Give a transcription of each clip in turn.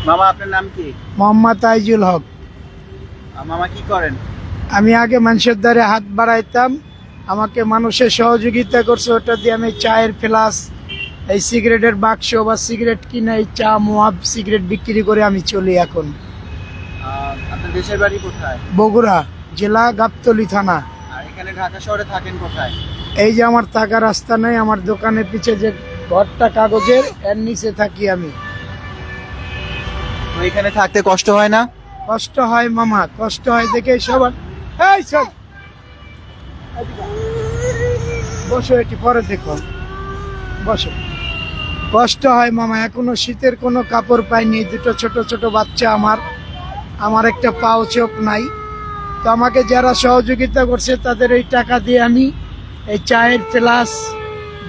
মামা আপনার নাম কি? মোহাম্মদ তাইজুল হক। মামা কি করেন? আমি আগে মানুষের দ্বারে হাত বাড়াইতাম, আমাকে মানুষের সহযোগিতা করছে, ওটা দিয়ে আমি চায়ের ফ্লাস, এই সিগারেটের বাক্স বা সিগারেট কিনে এই চা মোয়াব সিগারেট বিক্রি করে আমি চলি। এখন আপনার দেশের বাড়ি কোথায়? বগুড়া জেলা, গাবতলী থানা। আর এখানে ঢাকা শহরে থাকেন কোথায়? এই যে আমার থাকার রাস্তা নেই, আমার দোকানের পিছে যে ঘরটা কাগজের, এর নিচে থাকি আমি। তো এখানে থাকতে কষ্ট হয় না? কষ্ট হয় মামা, কষ্ট হয় দেখে সবার। এই সব বসো, এটি পরে দেখো, বসো। কষ্ট হয় মামা, এখনো শীতের কোনো কাপড় পাইনি, দুটো ছোট ছোট বাচ্চা আমার একটা পাও চোখ নাই। তো আমাকে যারা সহযোগিতা করছে তাদের এই টাকা দিয়ে আমি এই চায়ের ফ্লাস,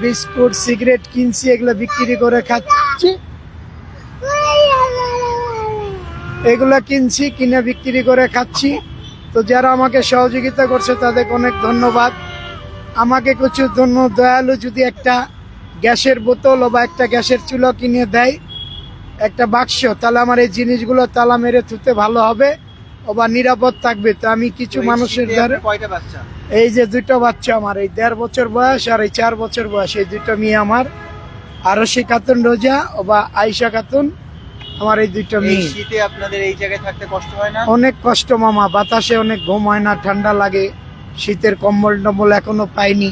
বিস্কুট, সিগারেট কিনছি, এগুলো বিক্রি করে খাচ্ছি। এগুলা কিনছি, কিনে বিক্রি করে খাচ্ছি। তো যারা আমাকে সহযোগিতা করছে তাদের অনেক ধন্যবাদ। আমাকে কিছু দয়ালু যদি একটা গ্যাসের বোতল বা একটা গ্যাসের চুলা কিনে দেয়, একটা বাক্স, তাহলে আমার এই জিনিসগুলো তালা মেরে থুতে ভালো হবে বা নিরাপদ থাকবে। তো আমি কিছু মানুষের দ্বারা, কয়টা বাচ্চা? এই যে দুটো বাচ্চা আমার, এই 1.5 বছর বয়স আর এই 4 বছর বয়স, এই দুটো মেয়ে আমার। আরশি খাতুন রোজা বা আয়েশা খাতুন, আমার এই দুটো মেয়ে। শীতে আপনাদের এই জায়গায় থাকতে কষ্ট হয় না? অনেক কষ্ট মামা, বাতাসে অনেক ঘুম হয় না, ঠান্ডা লাগে, শীতের কম্বল টম্বল এখনো পাইনি।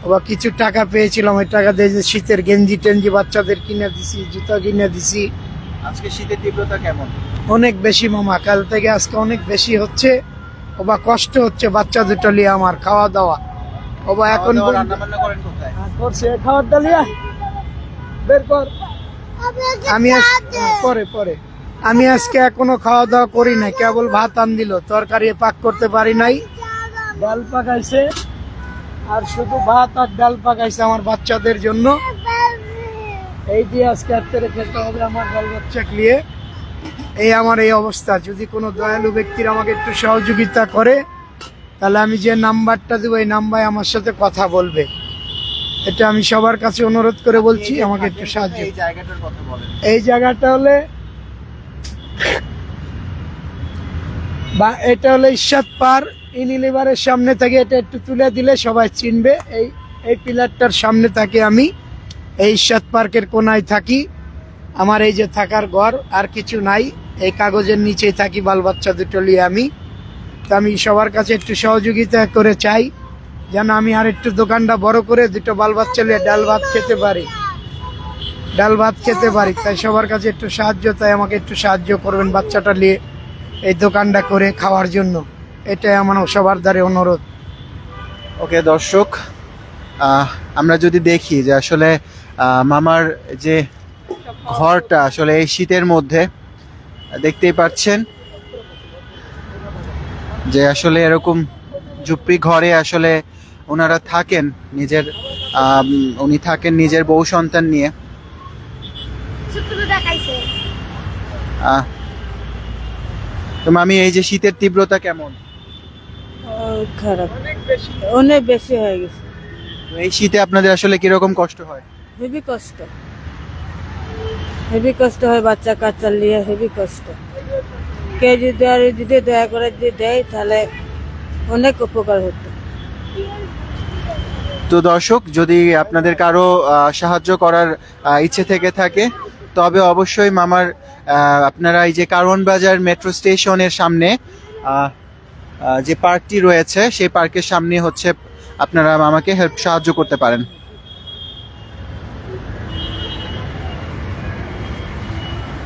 আবার কিছু টাকা পেয়েছিলাম, ওই টাকা দিয়ে যে শীতের গেঞ্জি টেঞ্জি বাচ্চাদের কিনে দিছি, জুতা কিনে দিছি। আজকে শীতের তীব্রতা কেমন? অনেক বেশি মামা, কাল থেকে আজকে অনেক বেশি হচ্ছে। ওবা কষ্ট হচ্ছে বাচ্চা দুটো নিয়ে আমার, খাওয়া দাওয়া। ওবা এখন রান্না বান্না করেন কোথায়? করছে খাওয়ার ডালিয়া বের কর। আমি আজকে এখনো খাওয়া দাওয়া করি নাই, কেবল ভাত আন দিল, তরকারি পাক করতে পারি নাই। ডাল পাকাইছে, আর শুধু ভাত আর ডাল পাকাইছে আমার বাচ্চাদের জন্য। এই দিয়ে আজকে রাত্রে খেতে হবে আমার বাল বাচ্চা নিয়ে। এই আমার এই অবস্থা। যদি কোনো দয়ালু ব্যক্তির আমাকে একটু সহযোগিতা করে, তাহলে আমি যে নাম্বারটা দেবো এই নাম্বারে আমার সাথে কথা বলবে। এটা আমি সবার কাছে অনুরোধ করে বলছি, আমাকে একটু সাহায্য। এই জায়গাটার কথা বলেন। এই জায়গাটা হলে এটা হলো ইরশাদ পার ইউনিলিভারের সামনে থেকে, এটা একটু তুলে দিলে সবাই চিনবে। এই পিলারটার সামনে থাকি আমি, এই ইরশাদ পার্কের কোনায় থাকি। আমার এই যে থাকার ঘর, আর কিছু নাই, এই কাগজের নিচেই থাকি বাল বাচ্চা দুটো নিয়ে আমি। তো আমি সবার কাছে একটু সহযোগিতা করে চাই যেন আমি আর একটু দোকানটা বড় করে দুটো বাল বাচ্চা নিয়ে ডাল ভাত খেতে পারি। তাই সবার কাছে একটু সাহায্য, তাই আমাকে একটু সাহায্য করবেন বাচ্চাটা নিয়ে এই দোকানটা করে খাওয়ার জন্য। এটাই আমার সবার দ্বারে অনুরোধ। ওকে দর্শক, আমরা যদি দেখি যে আসলে মামার যে ঘরটা আসলে এই শীতের মধ্যে, দেখতেই পাচ্ছেন যে আসলে এরকম ঝুপড়ি ঘরে আসলে ওনারা থাকেন, উনি থাকেন নিজের বউ সন্তান নিয়ে। তো আমি এই যে শীতের তীব্রতা কেমন? খারাপ, অনেক বেশি হয়ে গেছে। এই শীতে আপনাদের আসলে কিরকম কষ্ট হয়? হেভি কষ্ট হয়, বাচ্চা কাচ্চা নিয়ে হেভি কষ্ট। কে যদি দয়া করে যদি দেয় তাহলে অনেক উপকার হতো। তো দর্শক, যদি আপনাদের কারো সাহায্য করার ইচ্ছে থেকে থাকে, তবে অবশ্যই মামার আপনারা এই যে কারওয়ান বাজার মেট্রো স্টেশনের সামনে যে পার্কটি রয়েছে, সেই পার্কের সামনে হচ্ছে আপনারা মামাকে সাহায্য করতে পারেন।